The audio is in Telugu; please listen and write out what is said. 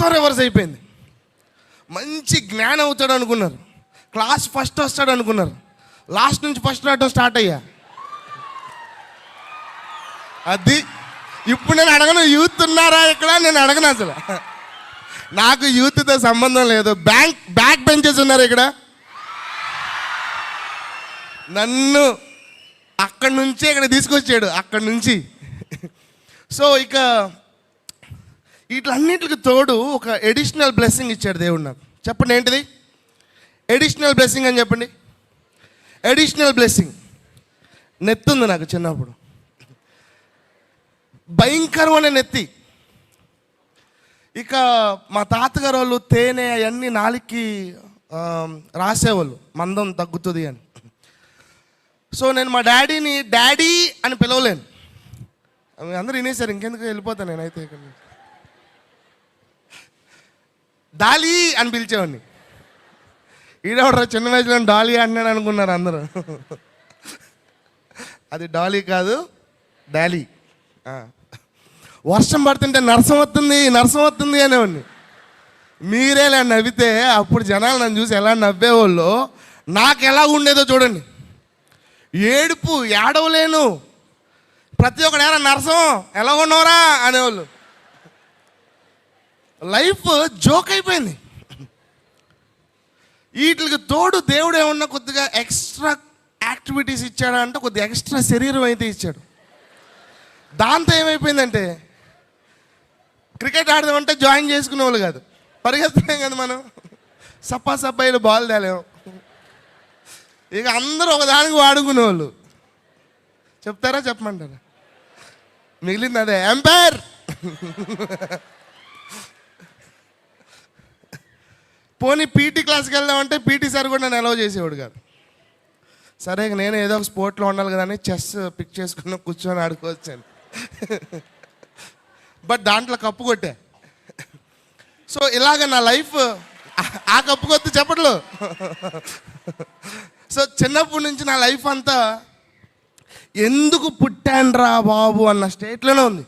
మొత్తం రివర్స్ అయిపోయింది. మంచి జ్ఞానం అవుతాడు అనుకున్నారు, క్లాస్ ఫస్ట్ వస్తాడు అనుకున్నారు, లాస్ట్ నుంచి ఫస్ట్ రావడం స్టార్ట్ అయ్యా. అది ఇప్పుడు నేను అడగను యూత్ ఉన్నారా ఇక్కడ, నేను అడగను అసలు. నాకు యూత్తో సంబంధం లేదు. బ్యాక్ బెంచెస్ ఉన్నారు ఇక్కడ. నన్ను అక్కడి నుంచి ఇక్కడ తీసుకొచ్చాడు, అక్కడి నుంచి. సో ఇక వీటన్నిటికి తోడు ఒక ఎడిషనల్ బ్లెస్సింగ్ ఇచ్చాడు దేవుడు నాకు. చెప్పండి ఏంటిది ఎడిషనల్ బ్లెస్సింగ్ అని చెప్పండి. Additional blessing. నెత్తి ఉంది నాకు చిన్నప్పుడు, భయంకరమైన నెత్తి. ఇక మా తాతగారు వాళ్ళు తేనె అవన్నీ నాలుగుకి రాసేవాళ్ళు, మందం తగ్గుతుంది అని. సో నేను మా డాడీని డాడీ అని పిలవలేను, అందరూ వినేసారు, ఇంకెందుకు వెళ్ళిపోతాను నేనైతే ఇక్కడ. డాలీ అని పిలిచేవాడిని. ఈడెవడరా చిన్న వయసులో డాలీ అన్నాడు అనుకున్నారు అందరూ. అది డాలీ కాదు, డాలీ. వర్షం పడుతుంటే నరసం వస్తుంది అనేవాడిని. మీరేలా నవ్వితే అప్పుడు జనాలు నన్ను చూసి ఎలా నవ్వేవాళ్ళు, నాకు ఎలా ఉండేదో చూడండి. ఏడుపు, ఏడవలేను. ప్రతి ఒక్కడు ఎలా నరసం ఎలా ఉన్నవరా అనేవాళ్ళు. లైఫ్ జోక్ అయిపోయింది. వీటికి తోడు దేవుడు ఏమన్నా కొద్దిగా ఎక్స్ట్రా యాక్టివిటీస్ ఇచ్చాడా అంటే కొద్దిగా ఎక్స్ట్రా శరీరం అయితే ఇచ్చాడు. దాంతో ఏమైపోయిందంటే క్రికెట్ ఆడదామంటే జాయిన్ చేసుకునే వాళ్ళు కాదు, పరిగెత్తలేం కదా మనం, సప్పాయిలు బాల్ తేలేము. ఇక అందరూ ఒకదానికి వాడుకునేవాళ్ళు. చెప్తారా చెప్పమంటారా? మిగిలింది అదే ఎంపైర్. పోనీ పీటీ క్లాస్కి వెళ్దామంటే పీటీ సార్ కూడా నన్ను అలౌ చేసేవాడు కాదు. సరే నేను ఏదో ఒక స్పోర్ట్లో ఉండాలి కదా అని చెస్ పిక్ చేసుకుని కూర్చొని ఆడుకోవచ్చాను. బట్ దాంట్లో కప్పు కొట్టా. సో ఇలాగ నా లైఫ్ ఆ కప్పు కొత్త చెప్పట్లు. సో చిన్నప్పటి నుంచి నా లైఫ్ అంతా ఎందుకు పుట్టానురా బాబు అన్న స్టేట్లోనే ఉంది.